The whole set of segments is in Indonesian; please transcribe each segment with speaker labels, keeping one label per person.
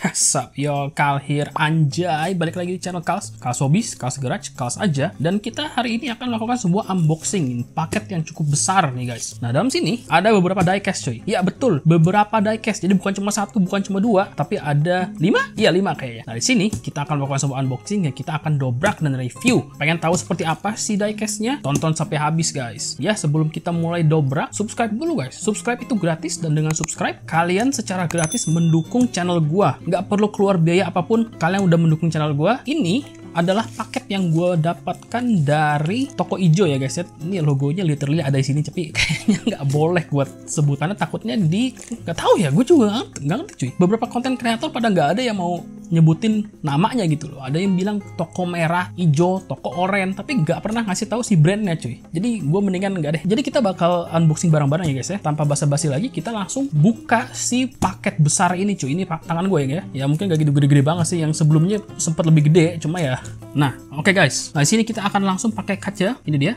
Speaker 1: What's up yo, Kal here, anjay. Balik lagi di channel Kals Hobbies, Kals Garage, Kals aja. Dan kita hari ini akan melakukan sebuah unboxing paket yang cukup besar nih guys. Nah dalam sini ada beberapa diecast coy. Ya betul, beberapa diecast. Jadi bukan cuma satu, bukan cuma dua, tapi ada 5? Iya 5 kayaknya. Nah di sini kita akan melakukan sebuah unboxing yang kita akan dobrak dan review. Pengen tahu seperti apa sih diecastnya? Tonton sampai habis guys. Ya sebelum kita mulai dobrak, subscribe dulu guys. Subscribe itu gratis dan dengan subscribe kalian secara gratis mendukung channel gua. Nggak perlu keluar biaya apapun, kalian udah mendukung channel gua. Ini adalah paket yang gue dapatkan dari toko ijo ya guys ya. Ini logonya literally ada di sini, tapi kayaknya nggak boleh buat sebut karena takutnya nggak tahu ya, gue juga nggak ngerti cuy. Beberapa konten kreator pada nggak ada yang mau nyebutin namanya gitu loh. Ada yang bilang toko merah, ijo, toko oranye, tapi nggak pernah ngasih tahu si brandnya cuy. Jadi gue mendingan nggak deh. Jadi kita bakal unboxing barang-barang ya guys ya. Tanpa basa-basi lagi, kita langsung buka si paket besar ini cuy. Ini tangan gue ya. Ya mungkin nggak gitu gede-gede banget sih. Yang sebelumnya sempat lebih gede, cuma ya. Nah, oke guys. Nah, di sini kita akan langsung pakai kaca. Ini dia.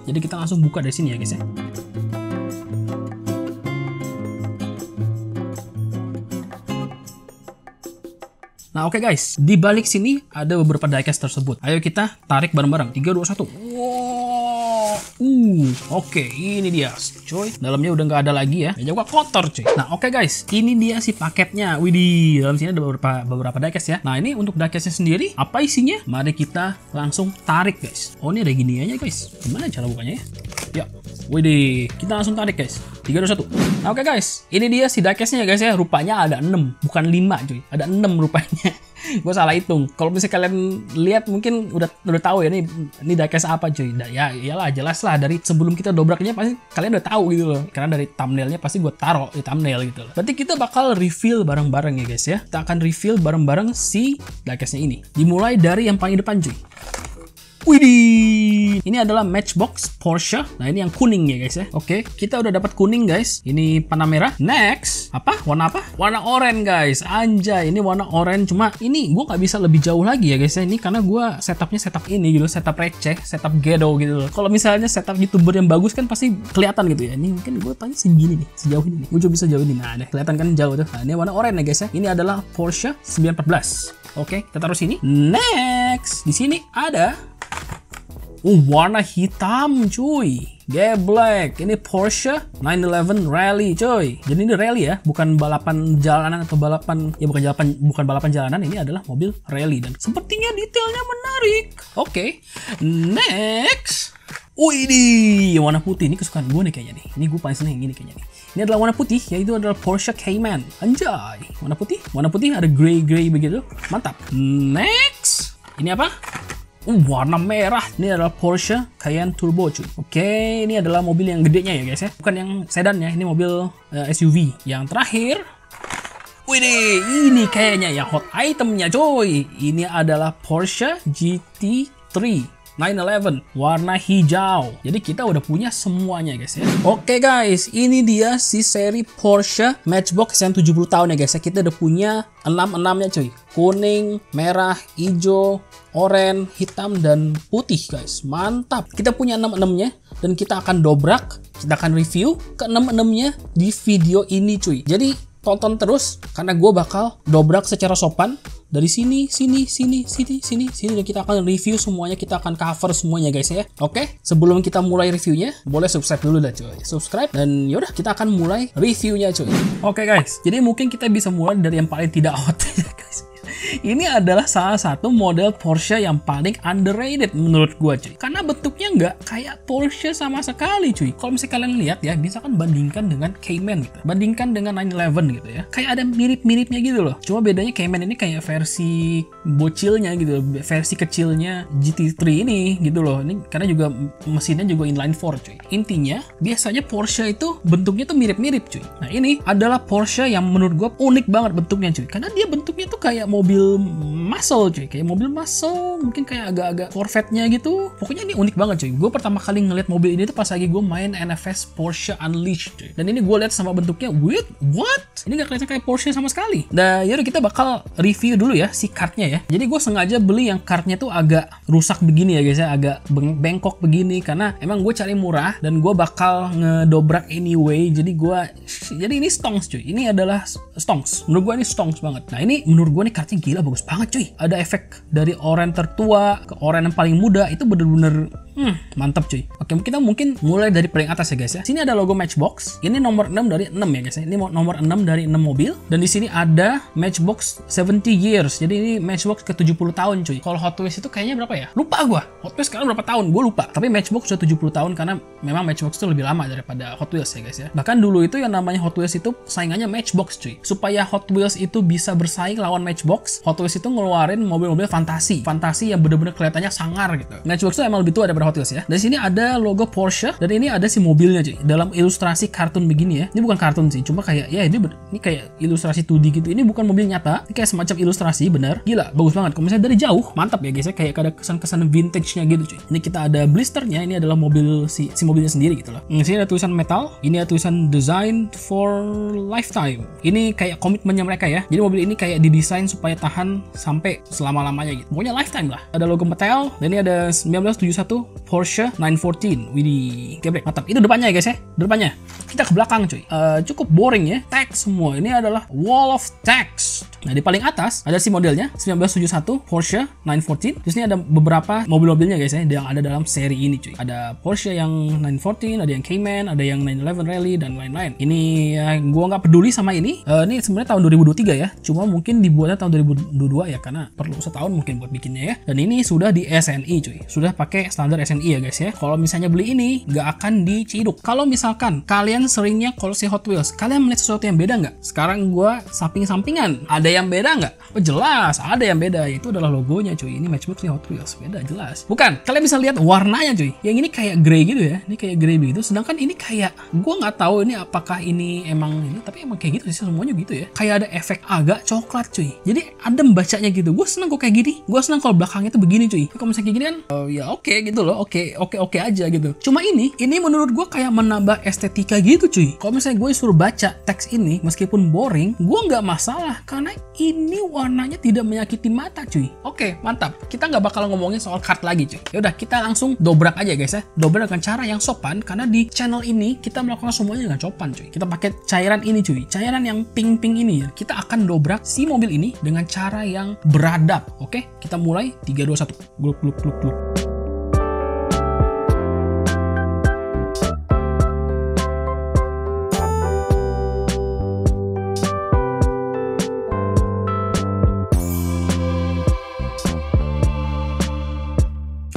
Speaker 1: Jadi kita langsung buka dari sini ya guys ya. Nah, oke guys. Di balik sini ada beberapa diecast tersebut. Ayo kita tarik bareng-bareng. 3 2 1. Wow. Oke, ini dia coy. Dalamnya udah nggak ada lagi ya. Ya juga kotor cuy. Nah, oke guys. Ini dia si paketnya. Widih, dalam sini ada beberapa diecast ya. Nah, ini untuk diecastnya sendiri, apa isinya? Mari kita langsung tarik guys. Oh, ini ada gini aja guys. Gimana cara bukanya ya? Ya. Widih, kita langsung tarik guys. 3 2 1. Nah, oke guys. Ini dia si diecastnya ya guys ya. Rupanya ada 6, bukan 5 cuy. Ada 6 rupanya. Gue salah hitung. Kalau misalnya kalian lihat mungkin udah tahu ya ini diecast apa cuy. Ya iyalah, jelas lah dari sebelum kita dobraknya pasti kalian udah tahu gitu loh. Karena dari thumbnailnya pasti gue taruh di thumbnail gitu loh. Berarti kita bakal reveal bareng-bareng ya guys ya. Kita akan reveal bareng-bareng si diecastnya ini. Dimulai dari yang paling depan cuy. Widih, ini adalah Matchbox Porsche. Nah ini yang kuning ya guys ya. Oke, kita udah dapat kuning guys. Ini panah merah. Next, warna apa? Warna oranye guys. Anjay, ini warna oranye. Cuma ini gue nggak bisa lebih jauh lagi ya guys ya. Ini karena gue setupnya setup ini gitu, setup receh, setup ghetto gitu loh. Kalau misalnya setup YouTuber yang bagus kan pasti kelihatan gitu ya. Ini mungkin gue tanya segini nih, sejauh ini nih. Gue coba bisa jauh ini. Nah, deh kelihatan kan jauh tuh. Nah, ini warna oranye ya guys ya. Ini adalah Porsche 914. Oke, kita taruh sini. Next, di sini ada warna hitam cuy. Geblek. Ini Porsche 911 Rally cuy. Jadi ini rally ya, bukan balapan jalanan atau balapan ya, bukan balapan jalanan. Ini adalah mobil rally dan sepertinya detailnya menarik. Oke. Next. Wih, warna putih ini kesukaan gue nih kayaknya nih. Ini gue paling seneng yang ini kayaknya nih. Ini adalah warna putih, yaitu adalah Porsche Cayman. Anjay, warna putih ada grey begitu. Mantap. Next. Ini apa? Warna merah. Ini adalah Porsche Cayenne Turbo cuy. Oke, ini adalah mobil yang gedenya ya guys ya. Bukan yang sedan ya, ini mobil SUV. Yang terakhir, widih, ini kayaknya yang hot itemnya cuy. Ini adalah Porsche GT3 911 warna hijau. Jadi kita udah punya semuanya guys ya. Oke guys, ini dia si seri Porsche Matchbox yang 70 tahun ya guys ya. Kita udah punya 6-6-nya cuy. Kuning, merah, hijau, oranye, hitam, dan putih guys. Mantap. Kita punya 6-6-nya dan kita akan dobrak, kita akan review ke 6-6-nya di video ini cuy. Jadi tonton terus karena gue bakal dobrak secara sopan dari sini dan kita akan review semuanya, kita akan cover semuanya guys ya. Oke, sebelum kita mulai reviewnya, boleh subscribe dulu dah cuy. Subscribe dan yaudah kita akan mulai reviewnya cuy. Oke guys, jadi mungkin kita bisa mulai dari yang paling tidak hot ya guys. Ini adalah salah satu model Porsche yang paling underrated menurut gua cuy. Karena bentuknya nggak kayak Porsche sama sekali cuy. Kalau misalnya kalian lihat ya, misalkan bandingkan dengan Cayman gitu. Bandingkan dengan 911 gitu ya. Kayak ada mirip-miripnya gitu loh. Cuma bedanya Cayman ini kayak versi bocilnya gitu. Versi kecilnya GT3 ini gitu loh. Ini karena juga mesinnya juga inline 4 cuy. Intinya, biasanya Porsche itu bentuknya tuh mirip-mirip cuy. Nah ini adalah Porsche yang menurut gua unik banget bentuknya cuy. Karena dia bentuknya tuh kayak mobil mobil muscle cuy, kayak mobil muscle, mungkin kayak agak-agak Corvette-nya gitu. Pokoknya ini unik banget cuy. Gue pertama kali ngeliat mobil ini tuh pas lagi gue main NFS Porsche Unleashed cuy. Dan ini gue lihat sama bentuknya, wait, what? Ini gak kelihatan kayak Porsche sama sekali. Nah yaudah kita bakal review dulu ya si kartnya ya. Jadi gue sengaja beli yang kartnya tuh agak rusak begini ya guys ya, agak bengkok begini karena emang gue cari murah dan gue bakal ngedobrak anyway. Jadi ini stonks cuy. Ini adalah stonks. Menurut gue ini stonks banget. Nah ini menurut gue nih kartnya gila bagus banget cuy. Ada efek dari oren tertua ke oren yang paling muda, itu bener-bener mantap cuy. Oke, kita mungkin mulai dari paling atas ya guys ya. Sini ada logo Matchbox. Ini nomor 6 dari 6 ya guys ya. Ini nomor 6 dari 6 mobil. Dan di sini ada Matchbox 70 years. Jadi ini Matchbox ke 70 tahun cuy. Kalau Hot Wheels itu kayaknya berapa ya? Lupa gua. Hot Wheels sekarang berapa tahun? Gua lupa. Tapi Matchbox sudah 70 tahun karena memang Matchbox itu lebih lama daripada Hot Wheels ya guys ya. Bahkan dulu itu yang namanya Hot Wheels itu saingannya Matchbox cuy. Supaya Hot Wheels itu bisa bersaing lawan Matchbox, Hot Wheels itu ngeluarin mobil-mobil fantasi yang bener-bener kelihatannya sangar gitu. Matchbox itu emang lebih tua daripada Hot Wheels ya. Dari sini ada logo Porsche dan ini ada si mobilnya cuy. Dalam ilustrasi kartun begini ya. Ini bukan kartun sih, cuma kayak ya ini kayak ilustrasi 2D gitu. Ini bukan mobil nyata, ini kayak semacam ilustrasi bener. Gila, bagus banget. Kalau misalnya dari jauh, mantap ya guys ya, kayak ada kesan-kesan vintage-nya gitu cuy. Ini kita ada blisternya, ini adalah mobil si mobilnya sendiri gitu loh. Di sini ada tulisan metal, ini ada tulisan design for lifetime. Ini kayak komitmennya mereka ya. Jadi mobil ini kayak didesain supaya tahan sampai selama-lamanya gitu. Pokoknya lifetime lah. Ada logo metal dan ini ada 1971 Porsche 914. Widih, gebrek, mantap. Itu depannya ya guys ya. Depannya. Kita ke belakang cuy. Cukup boring ya. Teks semua. Ini adalah wall of text. Nah di paling atas ada si modelnya 1971 Porsche 914. Terus ini ada beberapa mobil-mobilnya guys ya yang ada dalam seri ini cuy. Ada Porsche yang 914, ada yang Cayman, ada yang 911 Rally dan lain-lain. Ini gua nggak peduli sama ini. Ini sebenarnya tahun 2023 ya. Cuma mungkin dibuatnya tahun 2022 ya karena perlu setahun mungkin buat bikinnya ya. Dan ini sudah di SNI cuy. Sudah pakai standar SNI ya guys ya. Kalau misalnya beli ini nggak akan diciduk. Kalau misalkan kalian seringnya koleksi Hot Wheels, kalian melihat sesuatu yang beda nggak? Sekarang gua samping-sampingan. Ada yang beda nggak? Oh jelas ada yang beda, yaitu adalah logonya cuy. Ini Matchbox nih Hot Wheels, beda jelas. Bukan, kalian bisa lihat warnanya cuy. Yang ini kayak grey gitu ya, ini kayak grey begitu. Sedangkan ini kayak, gua nggak tahu ini apakah ini emang ini, tapi emang kayak gitu sih semuanya gitu ya. Kayak ada efek agak coklat cuy. Jadi adem bacanya gitu. Gue seneng kok kayak gini. Gue seneng kalau belakangnya tuh begini cuy. Kalau misalnya kayak gini kan, ya oke gitu loh, oke aja gitu. Cuma ini menurut gue kayak menambah estetika gitu cuy. Kalau misalnya gue suruh baca teks ini, meskipun boring, gue nggak masalah karena ini warnanya tidak menyakiti mata cuy. Oke, mantap. Kita nggak bakal ngomongin soal kart lagi cuy. Ya udah, kita langsung dobrak aja guys ya. Dobrak dengan cara yang sopan karena di channel ini kita melakukan semuanya dengan sopan cuy. Kita pakai cairan ini cuy. Cairan yang pink-pink ini. Kita akan dobrak si mobil ini dengan cara yang beradab. Oke, kita mulai 3 2 1. Gluk gluk gluk gluk.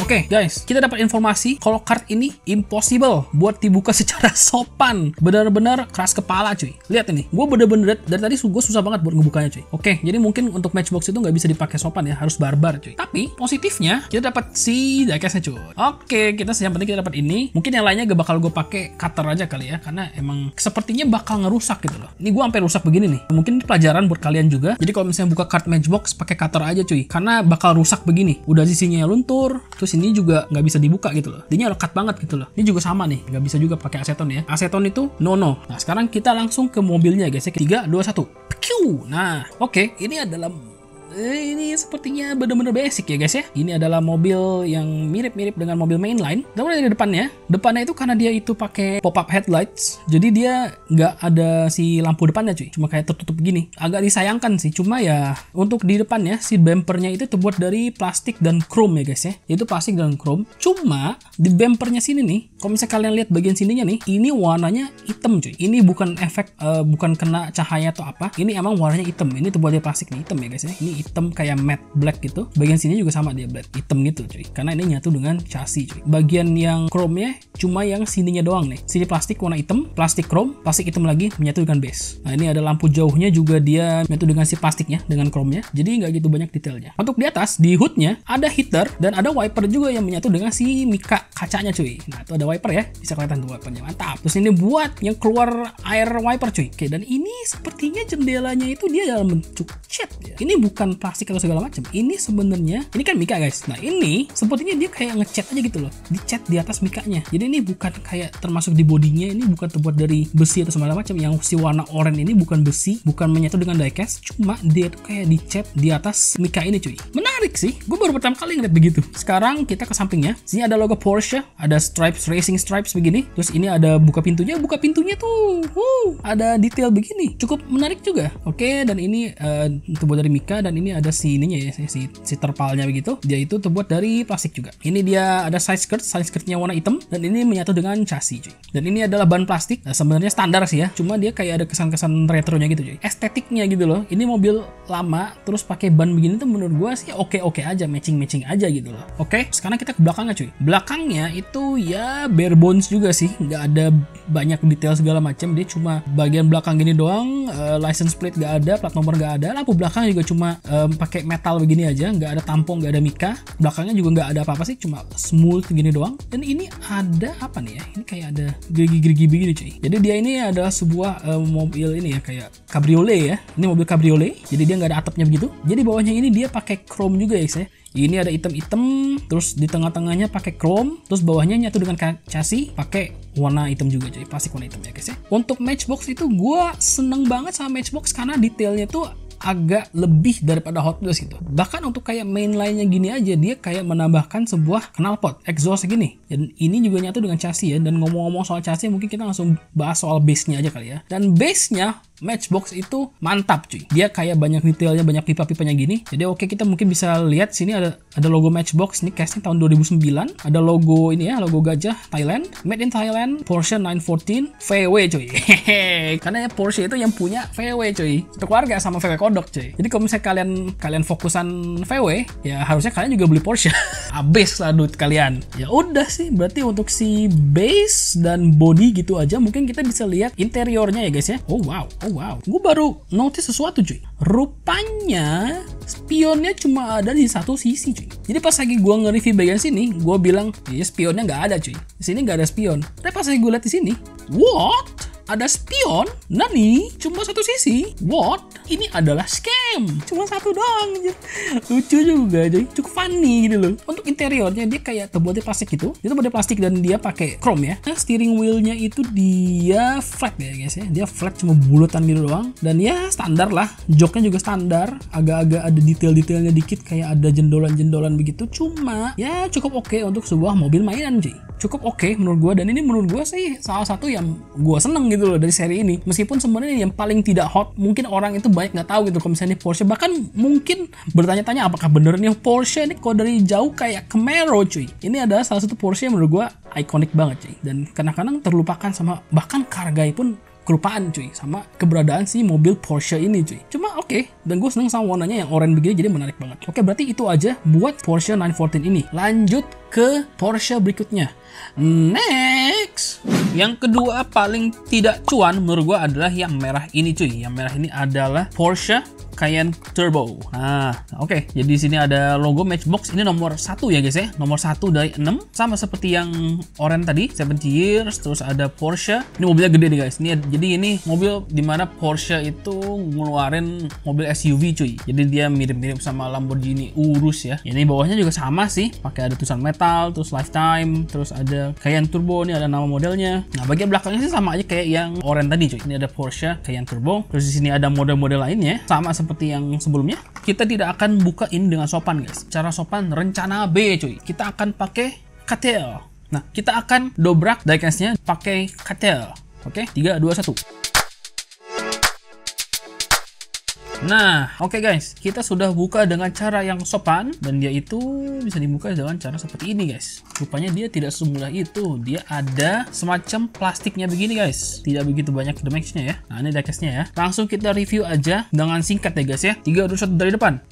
Speaker 1: Oke guys, kita dapat informasi kalau kart ini impossible buat dibuka secara sopan. Benar-benar keras kepala cuy. Lihat ini, gue bener-bener dari tadi gue susah banget buat ngebukanya cuy. Oke, jadi mungkin untuk Matchbox itu nggak bisa dipakai sopan ya, harus barbar cuy. Tapi positifnya kita dapat si diecast-nya cuy. Oke, yang penting kita dapat ini. Mungkin yang lainnya gak bakal gue pakai cutter aja kali ya, karena emang sepertinya bakal ngerusak gitu loh. Ini gue sampai rusak begini nih. Mungkin ini pelajaran buat kalian juga. Jadi kalau misalnya buka kart Matchbox pakai cutter aja cuy, karena bakal rusak begini. Udah sisinya luntur, terus ini juga nggak bisa dibuka gitu loh. Dia lekat banget gitu loh. Ini juga sama nih, nggak bisa juga pakai aseton ya. Aseton itu no. Nah sekarang kita langsung ke mobilnya guys ya. 3 2 1. Pekiu. Nah oke, ini adalah ini sepertinya benar-benar basic ya guys ya. Ini adalah mobil yang mirip-mirip dengan mobil mainline. Kita mulai dari depannya. Depannya itu karena dia itu pakai pop-up headlights, jadi dia nggak ada si lampu depannya cuy. Cuma kayak tertutup gini. Agak disayangkan sih. Cuma ya untuk di depannya si bumpernya itu terbuat dari plastik dan chrome ya guys ya. Itu plastik dan chrome. Cuma di bumpernya sini nih, kalau misalnya kalian lihat bagian sininya nih, ini warnanya hitam cuy. Ini bukan efek, bukan kena cahaya atau apa. Ini emang warnanya hitam. Ini terbuat dari plastik nih, hitam ya guys ya. Ini hitam kayak matte black gitu. Bagian sini juga sama dia black, hitam gitu cuy. Karena ini nyatu dengan chassis cuy. Bagian yang chrome-nya cuma yang sininya doang nih. Sini plastik warna hitam, plastik chrome, plastik hitam lagi menyatu dengan base. Nah ini ada lampu jauhnya juga dia menyatu dengan si plastiknya, dengan chrome-nya. Jadi nggak gitu banyak detailnya. Untuk di atas, di hood-nya ada heater dan ada wiper juga yang menyatu dengan si mika kacanya cuy. Nah itu ada wiper ya, bisa kelihatan tuh wipernya, mantap. Terus ini buat yang keluar air wiper cuy. Oke, dan ini sepertinya jendelanya itu dia dalam bentuk cat ya. Ini bukan bukan plastik atau segala macam. Ini sebenarnya ini kan mika guys. Nah ini sepertinya dia kayak ngecat aja gitu loh, dicat di atas mikanya. Jadi ini bukan kayak termasuk di bodinya, ini bukan terbuat dari besi atau segala macam. Yang si warna oranye ini bukan besi, bukan menyatu dengan diecast, cuma dia tuh kayak dicat di atas mika ini cuy. Menarik sih, gue baru pertama kali ngeliat begitu. Sekarang kita ke sampingnya, sini ada logo Porsche, ada stripes, racing stripes begini. Terus ini ada buka pintunya tuh, ada detail begini, cukup menarik juga. Oke, dan ini terbuat dari mika, dan ini ada si ininya ya, si terpalnya begitu. Dia itu terbuat dari plastik juga. Ini dia ada side skirtnya warna hitam, dan ini menyatu dengan chassis cuy. Dan ini adalah ban plastik. Nah, sebenarnya standar sih ya, cuma dia kayak ada kesan-kesan retronya gitu cuy. Estetiknya gitu loh. Ini mobil lama terus pakai ban begini tuh menurut gua sih oke aja, matching aja gitu loh. Oke, sekarang kita ke belakangnya cuy. Belakangnya itu ya bare bones juga sih, nggak ada banyak detail segala macam. Dia cuma bagian belakang gini doang, license plate nggak ada, plat nomor nggak ada, lampu belakang juga cuma pakai metal begini aja, nggak ada tampung, nggak ada mika. Belakangnya juga nggak ada apa-apa sih, cuma smooth gini doang. Dan ini ada apa nih ya? Ini kayak ada gerigi-gerigi begini cuy. Jadi dia ini adalah sebuah mobil ini ya, kayak cabriolet ya. Ini mobil cabriolet, jadi dia nggak ada atapnya begitu. Jadi bawahnya ini dia pakai chrome juga ya guys ya. Ini ada hitam-hitam, terus di tengah-tengahnya pakai chrome, terus bawahnya nyatu dengan chassis pakai warna hitam juga cuy, plastik warna hitam ya guys ya. Untuk Matchbox itu gue seneng banget sama Matchbox karena detailnya tuh agak lebih daripada Hot Wheels gitu. Bahkan untuk kayak mainline-nya gini aja, dia kayak menambahkan sebuah knalpot exhaust gini. Dan ini juga nyatu dengan chassis ya. Dan ngomong-ngomong soal chassis, mungkin kita langsung bahas soal base-nya aja kali ya. Dan base-nya Matchbox itu mantap cuy. Dia kayak banyak detailnya, banyak pipa-pipanya gini. Jadi oke, kita mungkin bisa lihat sini ada logo Matchbox. Ini case-nya tahun 2009. Ada logo ini ya, logo gajah Thailand. Made in Thailand, Porsche 914 VW cuy. Karena ya Porsche itu yang punya VW cuy. Satu keluarga sama VW kodok cuy. Jadi kalau misalnya kalian fokusan VW, ya harusnya kalian juga beli Porsche. Habis lah duit kalian. Ya udah sih, berarti untuk si base dan body gitu aja mungkin kita bisa lihat interiornya ya guys ya. Oh wow, gue baru notice sesuatu cuy. Rupanya spionnya cuma ada di satu sisi cuy. Jadi pas lagi gue nge-review bagian sini, gue bilang ya spionnya nggak ada cuy. Di sini nggak ada spion. Tapi pas lagi gue lihat di sini, what? Ada spion? Nani? Cuma satu sisi? What? Ini adalah scam. Cuma satu doang. Lucu juga, jadi cukup funny gitu loh. Untuk interiornya dia kayak terbuat dari plastik gitu. Itu terbuat dari plastik dan dia pakai chrome ya. Nah, steering wheelnya itu dia flat ya guys ya. Dia flat cuma bulatan gitu doang. Dan ya standar lah. Joknya juga standar. Agak-agak ada detail-detailnya dikit, kayak ada jendolan-jendolan begitu. Cuma ya cukup oke untuk sebuah mobil mainan cuy. Cukup oke menurut gue, dan ini menurut gue sih salah satu yang gue seneng gitu loh dari seri ini. Meskipun sebenarnya yang paling tidak hot, mungkin orang itu banyak nggak tahu gitu kalau misalnya Porsche. Bahkan mungkin bertanya-tanya apakah bener nih Porsche ini kok dari jauh kayak Camaro cuy. Ini adalah salah satu Porsche yang menurut gue ikonik banget cuy, dan kadang-kadang terlupakan sama bahkan Kargai pun kelupaan cuy sama keberadaan si mobil Porsche ini cuy. Cuma oke, dan gue seneng sama warnanya yang oranye begini, jadi menarik banget. Oke, berarti itu aja buat Porsche 914 ini. Lanjut ke Porsche berikutnya. Next, yang kedua paling tidak cuan menurut gue adalah yang merah ini cuy. Yang merah ini adalah Porsche Cayenne Turbo. Nah, oke. Jadi di sini ada logo Matchbox. Ini nomor 1 ya guys ya. Nomor 1 dari 6. Sama seperti yang oranye tadi, 70 years. Terus ada Porsche. Ini mobilnya gede nih guys. Jadi ini mobil dimana Porsche itu ngeluarin mobil SUV cuy. Jadi dia mirip-mirip sama Lamborghini Urus ya. Ini bawahnya juga sama sih. Pakai ada tulisan metal, terus lifetime, terus ada Cayenne Turbo. Ini ada nama modelnya. Nah, bagian belakangnya sih sama aja kayak yang oranye tadi cuy. Ini ada Porsche Cayenne Turbo. Terus di sini ada model-model lainnya. Sama seperti yang sebelumnya. Kita tidak akan bukain dengan sopan guys. Cara sopan rencana B cuy. Kita akan pakai cartel. Nah, kita akan dobrak diecast-nya pakai cartel. Oke, 3, 2, 1. Nah, oke guys, kita sudah buka dengan cara yang sopan, dan dia itu bisa dibuka dengan cara seperti ini guys. Rupanya dia tidak semudah itu. Dia ada semacam plastiknya begini guys. Tidak begitu banyak damage-nya ya. Nah, ini diecast-nya ya. Langsung kita review aja dengan singkat ya guys ya. 3, 2, 1 dari depan.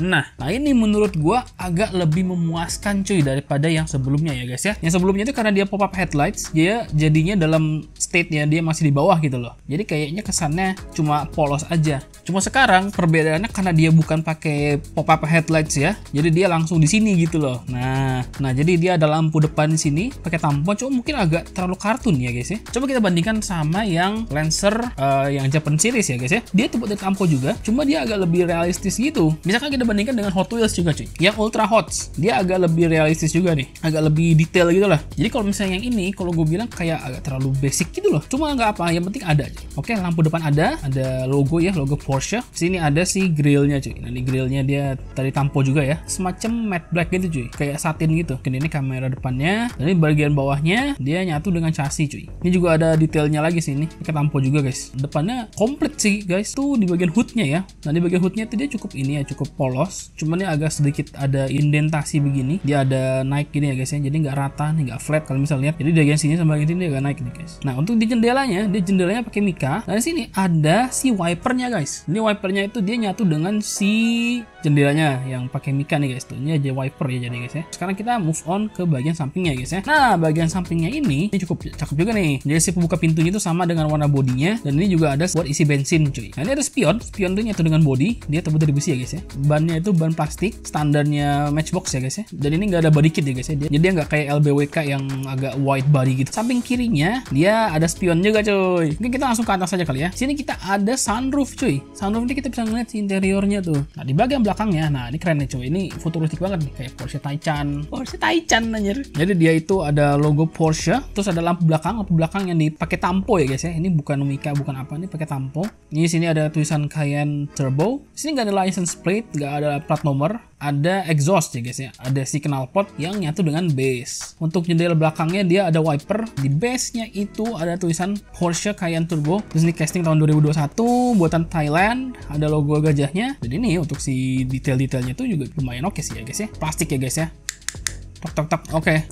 Speaker 1: Nah ini menurut gua agak lebih memuaskan cuy daripada yang sebelumnya ya guys ya. Yang sebelumnya itu karena dia pop-up headlights, dia jadinya dalam state-nya dia masih di bawah gitu loh. Jadi kayaknya kesannya cuma polos aja. Cuma sekarang perbedaannya karena dia bukan pakai pop-up headlights ya. Jadi dia langsung di sini gitu loh. Nah jadi dia ada lampu depan di sini pakai tampon, cuma mungkin agak terlalu kartun ya guys ya. Coba kita bandingkan sama yang Lancer yang Japan series ya guys ya. Dia terbuat dari tampon juga, cuma dia agak lebih realistis gitu. Misalkan kita bandingkan dengan Hot Wheels juga cuy, yang Ultra Hots, dia agak lebih realistis juga nih, agak lebih detail gitu lah. Jadi kalau misalnya yang ini, kalau gue bilang kayak agak terlalu basic gitu loh. Cuma nggak apa, yang penting ada aja. Oke, lampu depan ada logo ya, logo Porsche. Sini ada si grillnya cuy. Nah, ini grillnya dia dari tampo juga ya, semacam matte black gitu cuy, kayak satin gitu. Dan ini kamera depannya, dan ini bagian bawahnya dia nyatu dengan chassis cuy. Ini juga ada detailnya lagi sini, pakai tampo juga guys. Depannya komplit sih guys, tuh di bagian hoodnya ya. Nah di bagian hoodnya itu dia cukup ini ya, cukup polos. Cuman ini agak sedikit ada indentasi begini. Dia ada naik gini ya guys ya. Jadi nggak rata nih, nggak flat kalau misalnya lihat. Jadi di bagian sini sama bagian sini dia agak naik nih guys. Nah untuk di jendelanya, dia jendelanya pakai mica. Nah di sini ada si wipernya guys. Ini wipernya itu dia nyatu dengan si jendelanya yang pakai mica nih guys. Tuh ini aja wiper ya jadi guys ya. Sekarang kita move on ke bagian sampingnya guys ya. Nah bagian sampingnya ini cukup cakep juga nih. Jadi si pembuka pintunya itu sama dengan warna bodinya. Dan ini juga ada buat isi bensin cuy. Nah ini ada spion itu nyatu dengan body. Dia terbuat dari besi ya guys ya. Bannya itu ban plastik standarnya Matchbox ya guys ya. Dan ini nggak ada body kit ya guys ya. Jadi dia nggak kayak LBWK yang agak wide body gitu. Samping kirinya dia ada spion juga cuy. Mungkin kita langsung ke atas saja kali ya. Sini kita ada sunroof cuy. Sunroof ini kita bisa ngeliat si interiornya tuh. Nah di bagian belakangnya, nah ini keren nih cuy. Ini futuristik banget nih, kayak Porsche Taycan anjir. Jadi dia itu ada logo Porsche, terus ada lampu belakang yang dipakai tampo ya guys ya. Ini bukan mica, bukan apa, ini pakai tampo. Ini sini ada tulisan Cayenne Turbo. Sini nggak ada license plate, nggak ada plat nomor. Ada exhaust ya guys ya, ada si knalpot yang nyatu dengan base. Untuk jendela belakangnya dia ada wiper. Di base-nya itu ada tulisan Porsche Cayenne Turbo. Terus ini casting tahun 2021, buatan Thailand. Ada logo gajahnya. Jadi ini untuk si detail-detailnya itu juga lumayan oke sih ya guys ya. Plastik ya guys ya. Tok. Oke.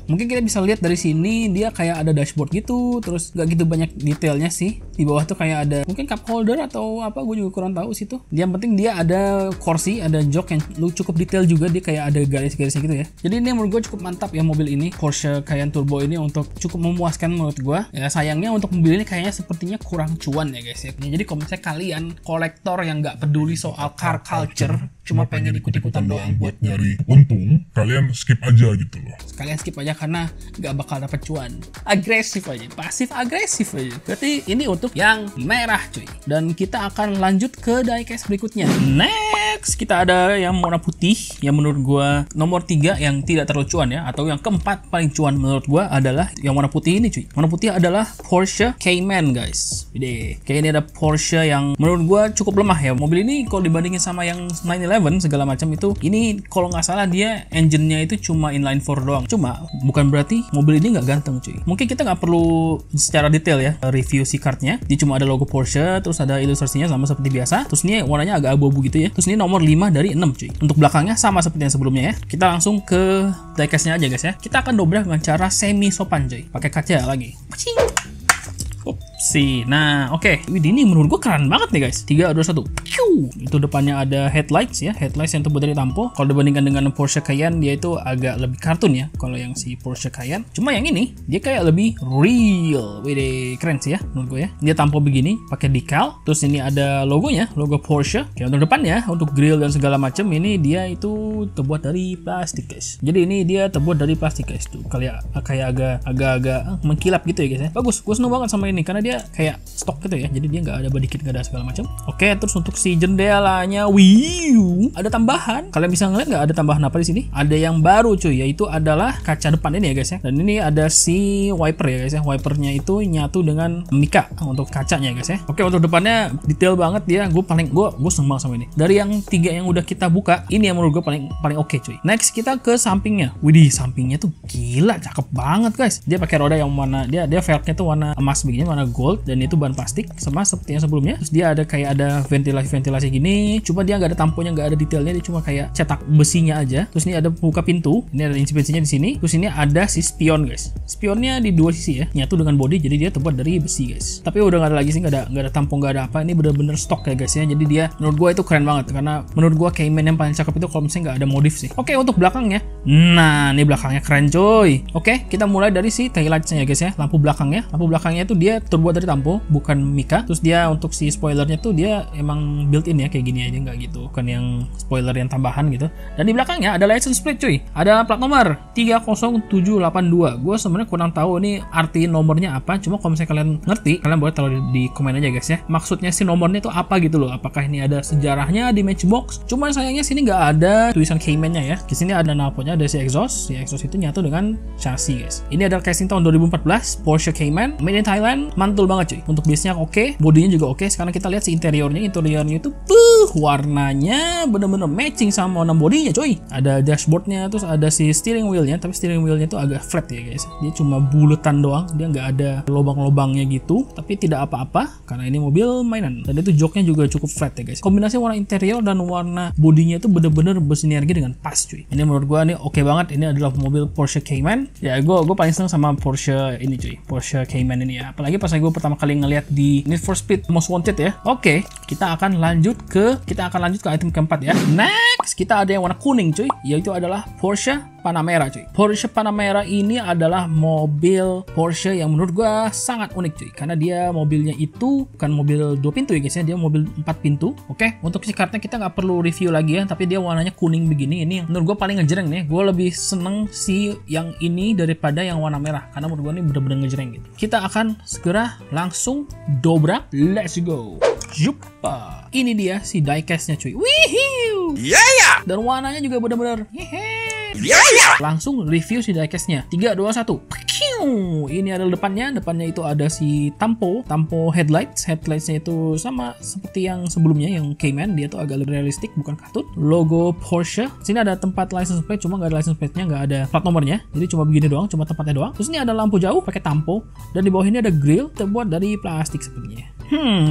Speaker 1: Mungkin kita bisa lihat dari sini dia kayak ada dashboard gitu, terus nggak gitu banyak detailnya sih. Di bawah tuh kayak ada mungkin cup holder atau apa, gue juga kurang tahu sih tuh. Yang penting dia ada kursi, ada jok yang cukup detail juga, dia kayak ada garis-garisnya gitu ya. Jadi ini menurut gue cukup mantap ya mobil ini, Porsche Cayenne Turbo ini untuk cukup memuaskan menurut gue. Ya sayangnya untuk mobil ini kayaknya sepertinya kurang cuan ya guys ya. Jadi kalau misalnya kalian kolektor yang nggak peduli soal car culture, cuma pengen ikut-ikutan doang buat
Speaker 2: nyari untung, kalian skip aja gitu loh.
Speaker 1: Kalian skip aja karena nggak bakal dapet cuan. Agresif aja, pasif agresif aja. Berarti ini untuk yang merah cuy. Dan kita akan lanjut ke diecast berikutnya. Next kita ada yang warna putih, yang menurut gua nomor 3 yang tidak terlalu cuan ya, atau yang keempat paling cuan menurut gua adalah yang warna putih ini cuy. Warna putih adalah Porsche Cayman guys. Jadi kayak ini ada Porsche yang menurut gua cukup lemah ya. Mobil ini kalau dibandingin sama yang 911 segala macam itu, ini kalau nggak salah dia engine-nya itu cuma inline 4 doang. Cuma bukan berarti mobil ini nggak ganteng cuy. Mungkin kita nggak perlu secara detail ya review si cardnya. Dia cuma ada logo Porsche, terus ada ilustrasinya sama seperti biasa. Terus ini warnanya agak abu-abu gitu ya. Terus ini nomor 5 dari 6 cuy. Untuk belakangnya sama seperti yang sebelumnya ya. Kita langsung ke diecast-nya aja guys ya. Kita akan dobrak dengan cara semi sopan cuy. Pakai kaca lagi. Nah oke. Ini menurut gua keren banget nih guys. 3, 2, 1. Itu depannya ada headlights ya. Headlights yang terbuat dari tampo. Kalau dibandingkan dengan Porsche Cayenne, dia itu agak lebih kartun ya. Kalau yang si Porsche Cayenne, cuma yang ini dia kayak lebih real. Wih, keren sih ya menurut gue ya. Dia tampo begini, pakai decal. Terus ini ada logonya, logo Porsche. Kayak untuk depannya, untuk grill dan segala macam ini dia itu terbuat dari plastik guys. Jadi ini dia terbuat dari plastik guys tuh. Kayak agak mengkilap gitu ya guys ya. Bagus, gue seneng banget sama ini karena dia kayak stok gitu ya. Jadi dia nggak ada body kit, nggak ada segala macam. Oke, terus untuk si jendelanya, ada tambahan. Kalian bisa ngeliat nggak ada tambahan apa di sini? Ada yang baru cuy, yaitu adalah kaca depan ini ya guys ya. Dan ini ada si wiper ya guys ya. Wipernya itu nyatu dengan mica untuk kacanya guys ya. Oke, untuk depannya detail banget dia. Gue seneng banget sama ini. Dari yang 3 yang udah kita buka, ini yang menurut gue paling oke cuy. Next kita ke sampingnya. Widih, sampingnya tuh gila, cakep banget guys. Dia pakai roda yang warna dia velgnya tuh warna emas begini, warna gold dan itu bahan plastik sama seperti yang sebelumnya. Terus dia ada kayak ada ventilasi gini, cuma dia nggak ada tamponya, nggak ada detailnya, dia cuma kayak cetak besinya aja. Terus ini ada buka pintu, ini ada inspensinya di sini. Terus ini ada si spion guys. Spionnya di dua sisi ya, nyatu dengan body, jadi dia terbuat dari besi guys. Tapi udah nggak ada lagi sih, nggak ada tampon, nggak ada apa. Ini bener-bener stok ya guys ya. Jadi dia menurut gua itu keren banget karena menurut gua Cayman yang paling cakep itu kalau misalnya nggak ada modif sih. Oke, untuk belakangnya, nah ini belakangnya keren coy. Oke, kita mulai dari si taillightsnya ya guys ya. Lampu belakangnya itu dia terbuat dari tampo, bukan mica. Terus dia untuk si spoilernya tuh dia emang built in ya, kayak gini aja, nggak gitu, bukan yang spoiler yang tambahan gitu. Dan di belakangnya ada license plate cuy, ada plat nomor 30782. Gue sebenarnya kurang tahu ini arti nomornya apa, cuma kalau misalnya kalian ngerti, kalian boleh taruh di komen aja guys ya, maksudnya si nomornya itu apa gitu loh. Apakah ini ada sejarahnya di matchbox? Cuman sayangnya sini nggak ada tulisan Cayman-nya ya. Di sini ada knalpotnya, ada si exhaust itu nyatu dengan chassis guys. Ini adalah casing tahun 2014 Porsche Cayman, made in Thailand, mantul banget cuy. Untuk base-nya oke, bodinya juga oke. Sekarang kita lihat si interiornya itu warnanya bener-bener matching sama warna bodinya cuy. Ada dashboardnya, terus ada si steering wheel-nya, tapi steering wheel-nya itu agak flat ya guys. Dia cuma buletan doang, dia nggak ada lubang-lubangnya gitu, tapi tidak apa-apa karena ini mobil mainan. Dan itu joknya juga cukup flat ya guys. Kombinasi warna interior dan warna bodinya itu bener-bener bersinergi dengan pas cuy. Ini menurut gua nih oke banget. Ini adalah mobil Porsche Cayman. Ya gue paling seneng sama Porsche ini cuy, Porsche Cayman ini ya. Apalagi pas gue pertama kali ngeliat di Need for Speed Most Wanted ya. Oke, kita akan lanjut ke item keempat ya. Next, kita ada yang warna kuning cuy, yaitu adalah Porsche Panamera cuy. Porsche Panamera ini adalah mobil Porsche yang menurut gue sangat unik cuy, karena dia mobilnya itu bukan mobil 2 pintu ya guys ya, dia mobil 4 pintu. Oke, untuk si kartnya kita nggak perlu review lagi ya, tapi dia warnanya kuning begini. Ini menurut gue paling ngejreng nih. Gue lebih seneng si yang ini daripada yang warna merah, karena menurut gue ini bener-bener ngejreng gitu. Kita akan segera langsung dobrak. Let's go. Jupa. Ini dia si diecast-nya cuy. Wihuu. Yeah. Dan warnanya juga bener-bener langsung review si diecast-nya. 3, 2, 1. Ini adalah depannya itu ada si tampo headlights-nya itu sama seperti yang sebelumnya yang Cayman, dia tuh agak lebih realistik, bukan katut. Logo Porsche. Sini ada tempat license plate, cuma nggak ada license plate-nya, nggak ada plat nomornya, jadi cuma begini doang, cuma tempatnya doang. Terus ini ada lampu jauh pakai tampo, dan di bawah ini ada grill terbuat dari plastik sepertinya.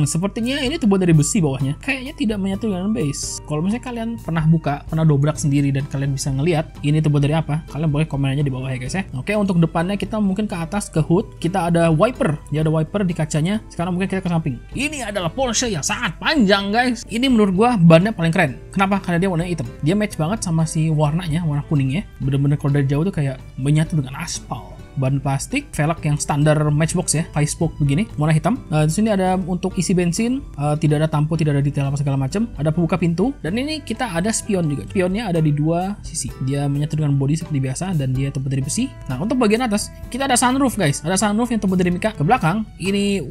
Speaker 1: Sepertinya ini terbuat dari besi bawahnya. Kayaknya tidak menyatu dengan base. Kalau misalnya kalian pernah dobrak sendiri dan kalian bisa ngelihat ini terbuat dari apa, kalian boleh komen aja di bawah ya guys ya. Oke, untuk depannya kita mungkin ke atas ke hood, kita ada wiper. Dia ada wiper di kacanya. Sekarang mungkin kita ke samping. Ini adalah Porsche yang sangat panjang guys. Ini menurut gua bannya paling keren. Kenapa? Karena dia warnanya hitam. Dia match banget sama si warnanya, warna kuningnya. Bener-bener kalau dari jauh tuh kayak menyatu dengan aspal. Ban plastik, velg yang standar matchbox ya, 5 spoke begini, warna hitam. Di sini ada untuk isi bensin, tidak ada tampo, tidak ada detail apa segala macam. Ada pembuka pintu, dan ini kita ada spion juga. Spionnya ada di dua sisi. Dia menyatu dengan body seperti biasa dan dia terbuat dari besi. Nah, untuk bagian atas kita ada sunroof guys. Ada sunroof yang terbuat dari mica. Ke belakang ini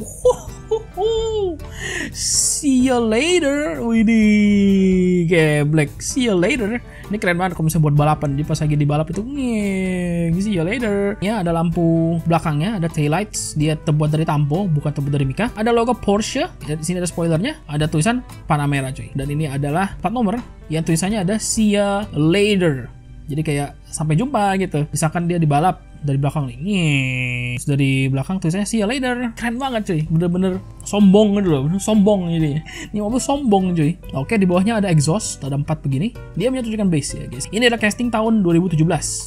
Speaker 1: see you later. Widih, geblek. See you later. Ini keren banget kalau misalnya buat balapan. Di pas lagi di balap itu see you later. Ya, ada lampu belakangnya, ada taillights. Dia terbuat dari tampo, bukan terbuat dari mica. Ada logo Porsche. Di sini ada spoilernya, ada tulisan Panamera cuy. Dan ini adalah plat nomor yang tulisannya ada see you later. Jadi kayak sampai jumpa gitu. Misalkan dia di balap dari belakang nih. Terus dari belakang tulisannya see you later. Keren banget cuy. Bener-bener sombong gitu loh. Sombong jadi. Ini mobil sombong cuy. Oke, di bawahnya ada exhaust, ada 4 begini. Dia menyatu dengan base ya guys. Ini ada casting tahun 2017.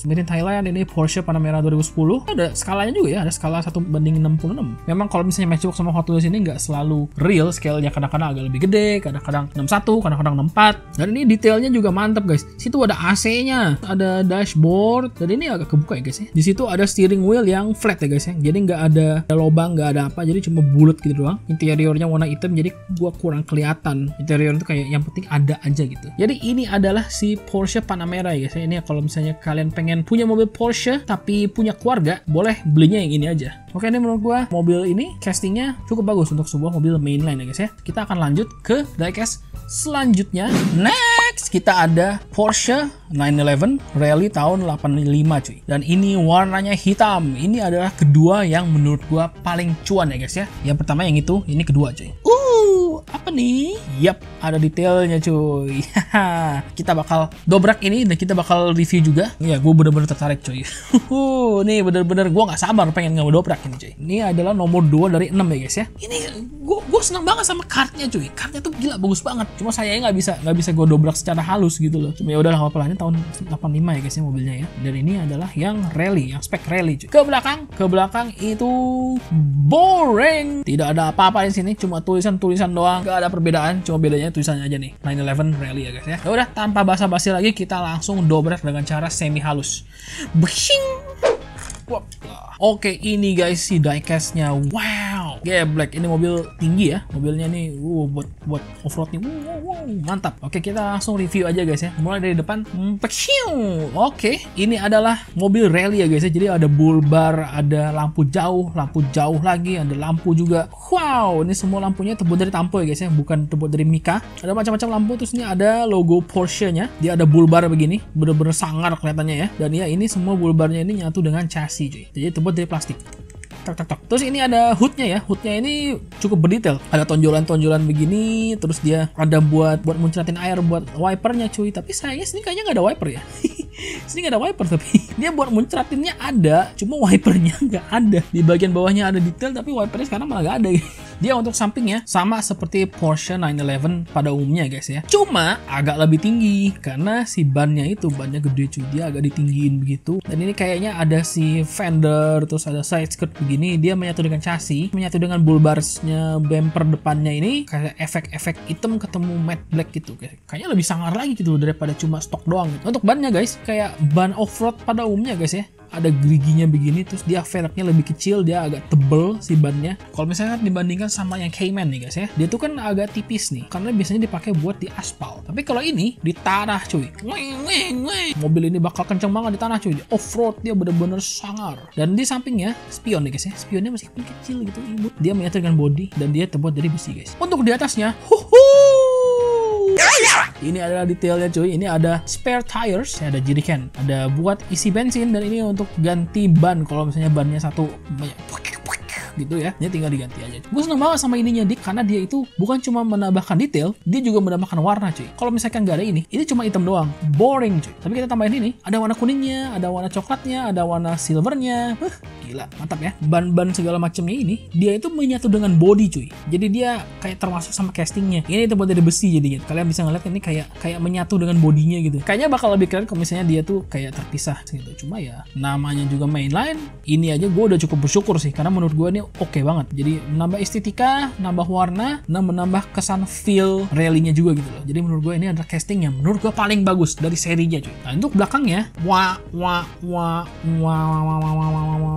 Speaker 1: Made in Thailand. Ini Porsche Panamera 2010. Ada skalanya juga ya. Ada skala 1:66. Memang kalau misalnya matchbox sama Hot Wheels ini nggak selalu real scale-nya. Kadang-kadang agak lebih gede, kadang-kadang 61, kadang-kadang 64. Dan ini detailnya juga mantap guys. Situ ada AC-nya, ada dashboard, dan ini agak kebuka ya guys ya. Di situ ada steering wheel yang flat ya guys ya. Jadi nggak ada lubang, nggak ada apa. Jadi cuma bulat gitu doang. Interiornya warna hitam, jadi gua kurang kelihatan. Interior itu kayak yang penting ada aja gitu. Jadi ini adalah si Porsche Panamera ya guys ya. Ini kalau misalnya kalian pengen punya mobil Porsche tapi punya keluarga, boleh belinya yang ini aja. Oke, ini menurut gua mobil ini castingnya cukup bagus untuk sebuah mobil mainline ya guys ya. Kita akan lanjut ke diecast selanjutnya. Next, kita ada Porsche 911 Rally tahun 85 cuy. Dan ini warnanya hitam. Ini adalah kedua yang menurut gua paling cuan ya guys ya. Yang pertama yang itu, ini kedua cuy. Apa nih? Yap, ada detailnya cuy. Kita bakal dobrak ini dan kita bakal review juga. Ya, gue bener-bener tertarik cuy. Nih bener-bener gue nggak sabar pengen ngedobrak ini cuy. Ini adalah nomor 2 dari 6 ya guys ya. Ini gue senang banget sama kartnya cuy. Kartnya tuh gila bagus banget. Cuma sayangnya nggak bisa gue dobrak secara halus gitu loh. Cuma ya udah lah apa-apanya tahun 85 ya guys ya mobilnya ya. Dan ini adalah yang rally, yang spek rally cuy. Ke belakang itu boring. Tidak ada apa-apa di sini, cuma tulisan doang. Gak ada perbedaan, cuma bedanya tulisannya aja nih. 911 Rally ya guys ya. Ya udah, tanpa basa-basi lagi kita langsung dobrak dengan cara semi halus. Bing. Oke, ini guys si diecast-nya. Wow, geblek. Ini mobil tinggi ya. Mobilnya nih buat off-road nih. Wow, mantap. Oke, kita langsung review aja guys ya. Mulai dari depan. Oke, ini adalah mobil rally ya guys ya. Jadi ada bull bar, ada lampu jauh lagi, ada lampu juga. Wow, ini semua lampunya terbuat dari tampo ya guys ya, bukan terbuat dari mica. Ada macam-macam lampu. Terus ini ada logo Porsche-nya. Dia ada bull bar begini, bener-bener sangar kelihatannya ya. Dan ya ini semua bull bar-nya ini nyatu dengan chassis cuy. Jadi terbuat dari plastik. Terus ini ada hoodnya ya. Hoodnya ini cukup berdetail. Ada tonjolan-tonjolan begini. Terus dia ada buat muncratin air buat wipernya cuy. Tapi sayangnya sini kayaknya nggak ada wiper ya. Sini nggak ada wiper, tapi dia buat muncratinnya ada, cuma wipernya nggak ada. Di bagian bawahnya ada detail, tapi wipernya sekarang malah nggak ada. Dia untuk sampingnya sama seperti Porsche 911 pada umumnya guys ya. Cuma agak lebih tinggi karena si bannya gede cuy. Dia agak ditinggiin begitu. Dan ini kayaknya ada si fender, terus ada side skirt begini. Dia menyatu dengan chassis, menyatu dengan bull barsnya bumper depannya ini kayak efek-efek hitam ketemu matte black gitu. Kayaknya lebih sangar lagi gitu daripada cuma stok doang gitu. Untuk bannya guys, kayak ban off-road pada umumnya guys ya. Ada geriginya begini, terus dia velgnya lebih kecil, dia agak tebel si bannya. Kalau misalnya dibandingkan sama yang Cayman nih guys ya, dia tuh kan agak tipis nih, karena biasanya dipakai buat di aspal. Tapi kalau ini di tanah cuy, mobil ini bakal kenceng banget di tanah cuy. Di off-road dia bener-bener sangar. Dan di sampingnya spion nih guys ya, spionnya meskipun kecil gitu, imut. Dia menyatu dengan body dan dia terbuat dari besi guys. Untuk di atasnya, ini adalah detailnya cuy. Ini ada spare tires, ada jerigen, ada buat isi bensin, dan ini untuk ganti ban kalau misalnya bannya satu gitu ya. Dia tinggal diganti aja. Gue seneng banget sama ininya Dik, karena dia itu bukan cuma menambahkan detail, dia juga menambahkan warna cuy. Kalau misalkan nggak ada ini cuma hitam doang, boring cuy. Tapi kita tambahin ini, ada warna kuningnya, ada warna coklatnya, ada warna silvernya. Gila, mantap ya. Ban-ban segala macamnya ini, dia itu menyatu dengan body cuy. Jadi dia kayak termasuk sama castingnya. Ini terbuat dari besi jadinya. Kalian bisa ngeliat ini kayak menyatu dengan bodinya gitu. Kayaknya bakal lebih keren kalau misalnya dia tuh kayak terpisah gitu. Cuma ya namanya juga mainline. Ini aja gue udah cukup bersyukur sih, karena menurut gue ini oke banget. Jadi menambah estetika, nambah warna, dan menambah kesan feel rally-nya juga gitu loh. Jadi menurut gue ini adalah casting yang menurut gue paling bagus dari serinya cuy. Nah untuk belakangnya,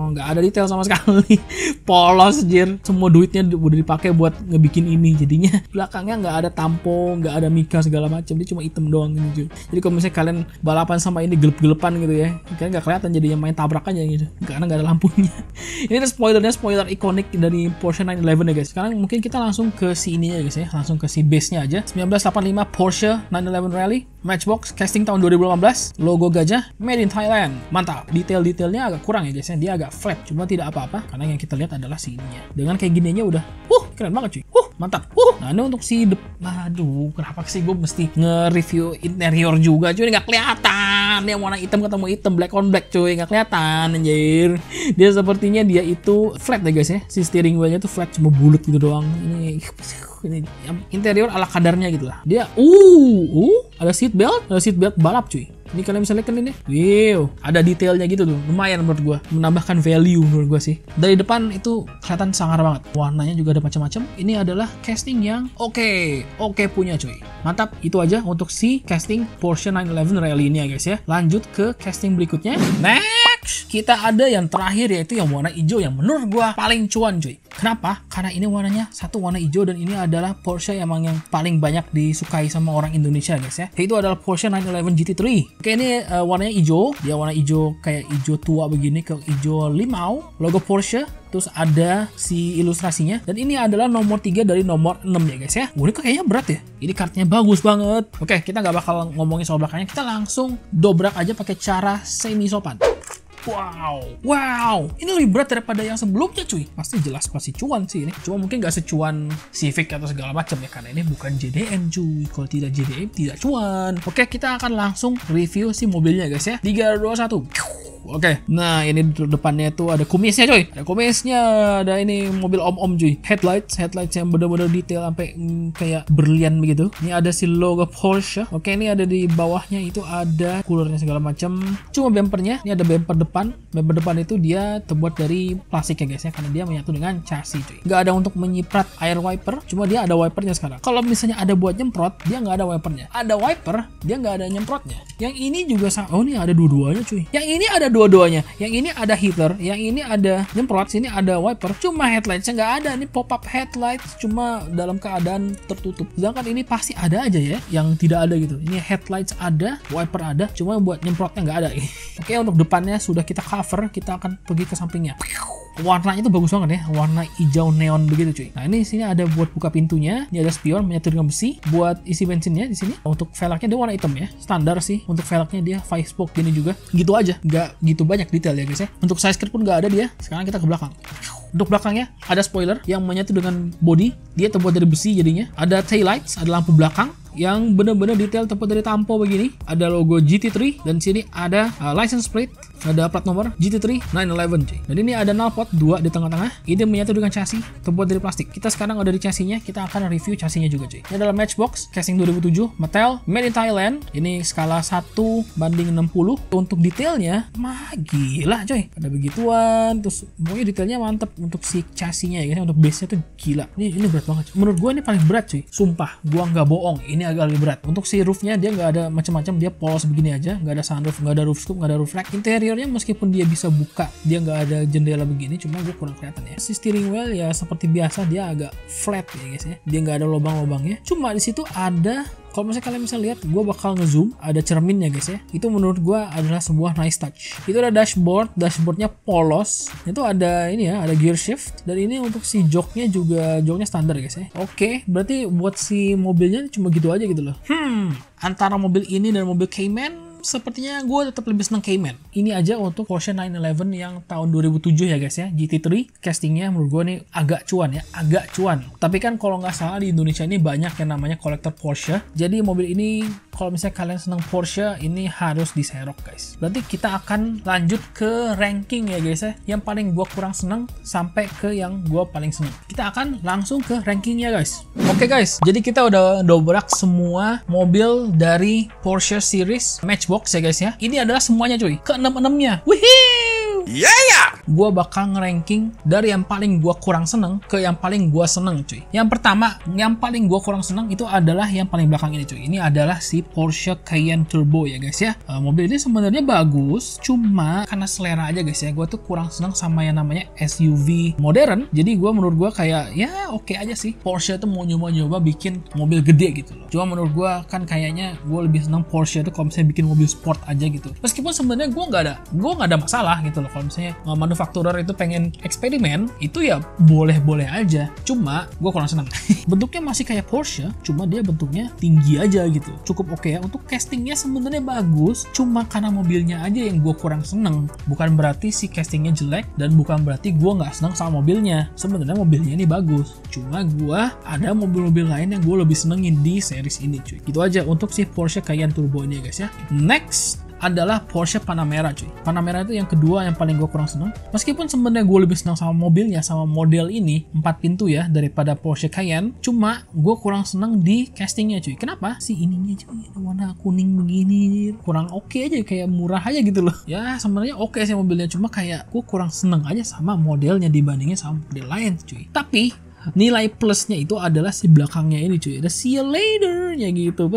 Speaker 1: nggak ada detail sama sekali. Polos jir. Semua duitnya udah dipakai buat ngebikin ini. Jadinya belakangnya nggak ada tampo, nggak ada mica segala macam. Dia cuma hitam doang gitu cuy. Jadi kalau misalnya kalian balapan sama ini gelap-gelapan gitu ya, kalian nggak kelihatan, jadinya main tabrak aja gitu. Karena nggak ada lampunya. Ini ada spoiler ikonik dari Porsche 911 ya guys. Sekarang mungkin kita langsung ke si ini ya guys ya. Langsung ke si base-nya aja. 1985 Porsche 911 Rally. Matchbox, casting tahun 2018. Logo gajah, made in Thailand. Mantap. Detail-detailnya agak kurang ya guys ya. Dia agak flat. Cuma tidak apa-apa, karena yang kita lihat adalah si ininya. Dengan kayak gini aja udah keren banget cuy. Mantap. Nah ini untuk si aduh, kenapa sih gue mesti nge-review interior juga cuy. Nggak kelihatan. Dia warna hitam ketemu hitam, black on black cuy. Nggak kelihatan anjir. Dia sepertinya dia itu flat ya guys ya. Si steering wheel-nya tuh flat, cuma bulat gitu doang. Ini interior ala kadarnya gitu lah. Dia ada seat belt balap cuy. Ini kalian bisa lihat kan ini. Ada detailnya gitu tuh. Lumayan menurut gua, menambahkan value menurut gua sih. Dari depan itu kelihatan sangar banget. Warnanya juga ada macam-macam. Ini adalah casting yang oke punya cuy. Mantap. Itu aja untuk si casting Porsche 911 Rally ini ya guys ya. Lanjut ke casting berikutnya. Next, kita ada yang terakhir, yaitu yang warna hijau, yang menurut gua paling cuan cuy. Kenapa? Karena ini warnanya satu warna hijau, dan ini adalah Porsche yang paling banyak disukai sama orang Indonesia guys ya. Itu adalah Porsche 911 GT3. Oke, ini warnanya hijau. Dia warna hijau kayak hijau tua begini, ke hijau limau, logo Porsche. Terus ada si ilustrasinya. Dan ini adalah nomor 3 dari nomor 6 ya guys ya. Ini kayaknya berat ya. Ini kartunya bagus banget. Oke, kita nggak bakal ngomongin soal belakangnya. Kita langsung dobrak aja pakai cara semi sopan. Wow, ini lebih berat daripada yang sebelumnya cuy. Pasti jelas pasti cuan sih ini. Cuma mungkin nggak secuan Civic atau segala macam ya, karena ini bukan JDM cuy. Kalau tidak JDM tidak cuan. Oke, kita akan langsung review si mobilnya guys ya. 3, 2, 1. Oke, nah ini depannya itu ada kumisnya coy. Ada kumisnya, ada ini mobil om-om cuy. Headlights yang bener-bener detail sampai kayak berlian begitu. Ini ada si logo Porsche. Oke, ini ada di bawahnya itu ada coolernya segala macam. Cuma bumpernya, ini ada bumper depan. Bumper depan itu dia terbuat dari plastik ya guys ya, karena dia menyatu dengan chassis cuy. Nggak ada untuk menyiprat air wiper, cuma dia ada wipernya sekarang. Kalau misalnya ada buat nyemprot, dia nggak ada wipernya. Ada wiper, dia nggak ada nyemprotnya. Yang ini juga oh ini ada dua-duanya cuy. Yang ini ada dua-duanya. Yang ini ada heater, yang ini ada nyemprot, sini ada wiper. Cuma headlightsnya nggak ada. Ini pop up headlights cuma dalam keadaan tertutup. Sedangkan ini pasti ada aja ya yang tidak ada gitu. Ini headlights ada, wiper ada, cuma buat nyemprotnya nggak ada. Oke, untuk depannya sudah kita cover, kita akan pergi ke sampingnya. Warnanya itu bagus banget ya, warna hijau neon begitu cuy. Nah ini sini ada buat buka pintunya, ini ada spion menyatu dengan besi, buat isi bensinnya di sini. Untuk velgnya dia warna hitam ya, standar sih. Untuk velgnya dia 5 spoke gini juga, gitu aja, nggak gitu banyak detail ya guys ya. Untuk side skirt pun nggak ada dia. Sekarang kita ke belakang. Untuk belakangnya ada spoiler yang menyatu dengan body, dia terbuat dari besi jadinya. Ada tail lights, ada lampu belakang yang benar-benar detail terbuat dari tampo begini. Ada logo GT3 dan sini ada license plate, ada plat nomor GT3 911 cuy. Dan ini ada knalpot 2 di tengah-tengah. Ini menyatu dengan chassis terbuat dari plastik. Kita sekarang ada di chassis-nya, kita akan review chassis-nya juga cuy. Ini adalah Matchbox casing 2007 Mattel made in Thailand. Ini skala 1/60. Untuk detailnya mah gila coy. Ada begituan, terus pokoknya detailnya mantep untuk si chassis-nya ya guys. Untuk base-nya tuh gila. Ini berat banget cuy. Menurut gua ini paling berat cuy. Sumpah, gua nggak bohong. Ini agak lebih berat. Untuk si roofnya dia nggak ada macam-macam, dia polos begini aja, nggak ada sunroof, nggak ada roof scoop, nggak ada roof rack. Interiornya meskipun dia bisa buka, dia nggak ada jendela begini, cuma gue kurang kelihatan ya. Si steering wheel ya seperti biasa dia agak flat ya guys ya, dia nggak ada lubang-lubangnya. Cuma di situ ada, kalau misalnya kalian bisa lihat, gue bakal ngezoom, ada cerminnya guys ya. Itu menurut gue adalah sebuah nice touch. Itu ada dashboardnya polos. Itu ada ini ya, ada gear shift. Dan ini untuk si joknya juga, joknya standar guys ya. Oke, berarti buat si mobilnya cuma gitu aja gitu loh. Antara mobil ini dan mobil Cayman, sepertinya gue tetap lebih seneng Cayman. Ini aja untuk Porsche 911 yang tahun 2007 ya guys ya. GT3 castingnya menurut gue nih agak cuan ya, agak cuan. Tapi kan kalau nggak salah di Indonesia ini banyak yang namanya kolektor Porsche. Jadi mobil ini kalau misalnya kalian seneng Porsche, ini harus diserok guys. Berarti kita akan lanjut ke ranking ya guys ya. Yang paling gue kurang seneng sampai ke yang gue paling seneng. Kita akan langsung ke rankingnya guys. Oke guys, jadi kita udah dobrak semua mobil dari Porsche series Matchbox ya guys ya. Ini adalah semuanya cuy, ke 6-6-nya. Wihii! Gua bakal ngeranking dari yang paling gua kurang seneng ke yang paling gua seneng cuy. Yang pertama, yang paling gua kurang seneng itu adalah yang paling belakang ini cuy. Ini adalah si Porsche Cayenne Turbo ya guys ya. Mobil ini sebenarnya bagus, cuma karena selera aja guys ya. Gua tuh kurang seneng sama yang namanya SUV modern. Jadi gua menurut gua kayak ya oke aja sih. Porsche tuh mau nyoba bikin mobil gede gitu loh. Cuma menurut gua kan kayaknya gua lebih seneng Porsche tuh kalau misalnya bikin mobil sport aja gitu. Meskipun sebenarnya gua nggak ada masalah gitu loh. Kalau misalnya manufakturer itu pengen eksperimen, itu ya boleh-boleh aja. Cuma gue kurang senang. Bentuknya masih kayak Porsche, cuma dia bentuknya tinggi aja gitu. Cukup oke ya. Untuk castingnya sebenarnya bagus, cuma karena mobilnya aja yang gue kurang seneng. Bukan berarti si castingnya jelek, dan bukan berarti gue nggak seneng sama mobilnya. Sebenarnya mobilnya ini bagus, cuma gue ada mobil-mobil lain yang gue lebih senengin di series ini cuy. Gitu aja untuk si Porsche Cayenne Turbo ini guys ya. Next adalah Porsche Panamera cuy. Panamera itu yang kedua yang paling gue kurang seneng. Meskipun sebenarnya gue lebih senang sama mobilnya, sama model ini 4 pintu ya daripada Porsche Cayenne. Cuma gue kurang seneng di castingnya cuy. Kenapa? Si ininya cuy warna kuning begini kurang oke aja, kayak murah aja gitu loh. Ya sebenarnya oke sih mobilnya, cuma kayak gue kurang seneng aja sama modelnya dibandingin sama model lain cuy. Tapi nilai plusnya itu adalah si belakangnya ini cuy, ada see you later ya gitu.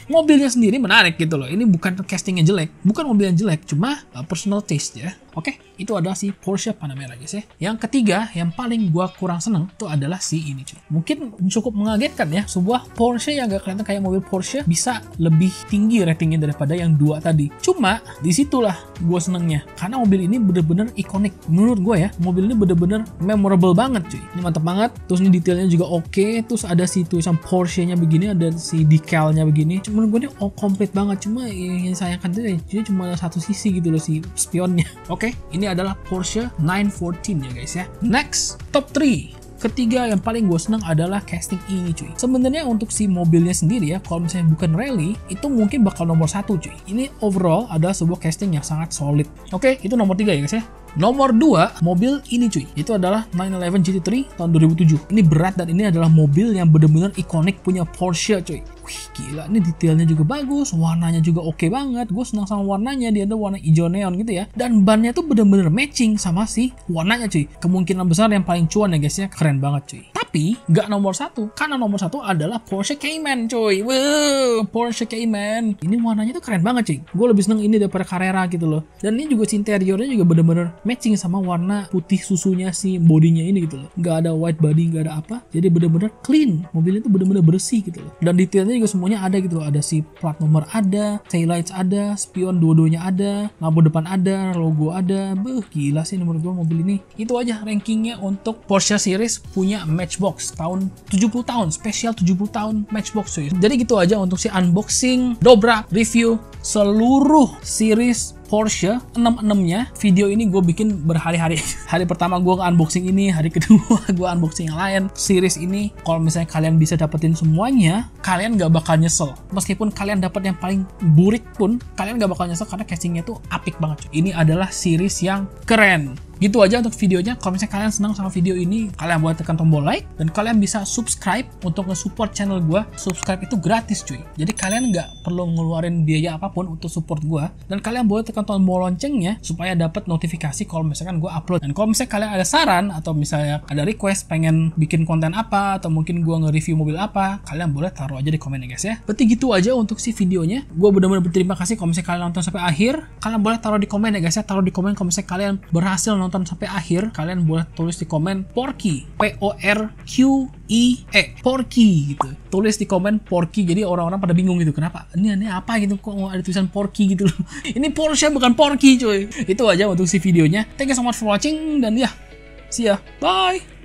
Speaker 1: Mobilnya sendiri menarik gitu loh. Ini bukan castingnya jelek, bukan mobil yang jelek, cuma personal taste ya. Oke, itu adalah si Porsche Panamera guys ya. Yang ketiga, yang paling gua kurang seneng itu adalah si ini cuy. Mungkin cukup mengagetkan ya, sebuah Porsche yang gak kelihatan kayak mobil Porsche bisa lebih tinggi ratingnya daripada yang dua tadi. Cuma disitulah gua senengnya, karena mobil ini bener-bener ikonik. Menurut gua ya, mobil ini bener-bener memorable banget cuy. Ini mantep banget. Terus ini detailnya juga oke. Terus ada si tulisan Porsche-nya begini, ada si decalnya begini. Menurut gua ini komplit banget. Cuma yang disayangkan itu ya, cuma ada satu sisi gitu loh si spionnya. Oke, Oke, ini adalah Porsche 914 ya guys ya. Next, top 3. Ketiga yang paling gue seneng adalah casting ini cuy. Sebenarnya untuk si mobilnya sendiri ya, kalau misalnya bukan rally, itu mungkin bakal nomor 1 cuy. Ini overall adalah sebuah casting yang sangat solid. Oke, itu nomor 3 ya guys ya. Nomor 2, mobil ini cuy. Itu adalah 911 GT3 tahun 2007. Ini berat dan ini adalah mobil yang benar-benar ikonik punya Porsche cuy. Wih gila, ini detailnya juga bagus, warnanya juga oke banget. Gue senang sama warnanya, dia ada warna hijau neon gitu ya. Dan bannya tuh bener-bener matching sama si warnanya cuy. Kemungkinan besar yang paling cuan ya guys ya, keren banget cuy. Tapi nggak nomor 1, karena nomor 1 adalah Porsche Cayman cuy. Wow, Porsche Cayman. Ini warnanya tuh keren banget cuy. Gue lebih seneng ini daripada Carrera gitu loh. Dan ini juga si interiornya juga bener-bener matching sama warna putih susunya si bodinya ini gitu loh. Nggak ada white body, nggak ada apa. Jadi bener-bener clean. Mobilnya tuh bener-bener bersih gitu loh. Dan detailnya juga semuanya ada gitu loh. Ada si plat nomor ada, taillights ada, spion dua-duanya ada, lampu depan ada, logo ada. Beuh, gila sih menurut gue mobil ini. Itu aja rankingnya untuk Porsche series punya Matchbox tahun 70 tahun, spesial 70 tahun Matchbox cuy. Jadi gitu aja untuk si unboxing, dobrak, review seluruh series Porsche 66-nya. Video ini gue bikin berhari-hari. Hari pertama gue unboxing ini, hari kedua gue unboxing yang lain. Series ini kalau misalnya kalian bisa dapetin semuanya, kalian gak bakal nyesel. Meskipun kalian dapat yang paling burik pun, kalian gak bakal nyesel karena casingnya tuh apik banget. Ini adalah series yang keren. Gitu aja untuk videonya. Kalau misalnya kalian senang sama video ini, kalian boleh tekan tombol like dan kalian bisa subscribe untuk nge-support channel gue. Subscribe itu gratis cuy. Jadi kalian nggak perlu ngeluarin biaya apapun untuk support gue. Dan kalian boleh tekan tombol loncengnya supaya dapat notifikasi kalau misalkan gue upload. Dan kalau misalnya kalian ada saran atau misalnya ada request pengen bikin konten apa atau mungkin gue nge-review mobil apa, kalian boleh taruh aja di komen ya guys ya. Berarti gitu aja untuk si videonya. Gue benar-benar berterima kasih kalau misalnya kalian nonton sampai akhir. Kalian boleh taruh di komen ya guys ya. Taruh di komen kalau misalnya kalian berhasil nonton sampai akhir. Kalian boleh tulis di komen Porky, Porqie, Porky gitu. Tulis di komen Porky, jadi orang-orang pada bingung gitu, kenapa ini apa gitu, kok ada tulisan Porky gitu loh. Ini Porsche bukan Porky cuy. Itu aja untuk si videonya. Thank you so much for watching dan ya, see ya, bye.